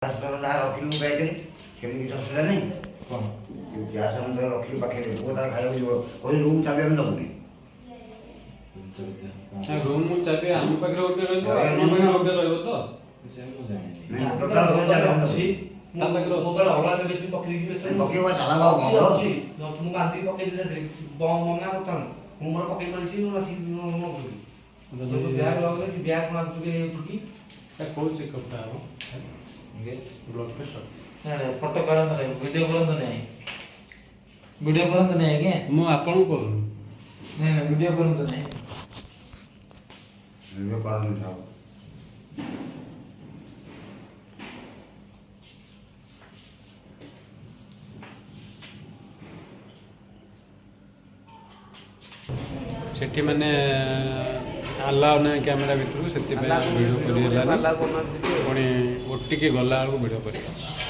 जहाँ रखी पाइदेनि सेमती किसी असुविधा नहीं कौन ग्यास मंदिर रखी पाखे पुओ तार खाइक जीव कौन रूम चाबी आम दबुनि रूम चाबी आम पाखे गोटे रही तो टोटाल रूम चाबी हम दबुनि मोबाइल अगला जगह से पकई पकेवा चला अच्छी मु बांधी पकई दे बम मना करता हूं मोर पकई पड़ी नो रसी नो तो बैग लगे कि बैग मार चुके टुकी कौ चेकअप टा हम ब्लड प्रेशर अरे फोटो करन रे वीडियो करन नहीं वीडियो करन नहीं के मु आपन करू नहीं वीडियो करन नहीं वीडियो करन जाओ सेठी माने अलाउ ना कैमरा भितर से वीडियो कर पुणी ओटी के गला वीडियो कर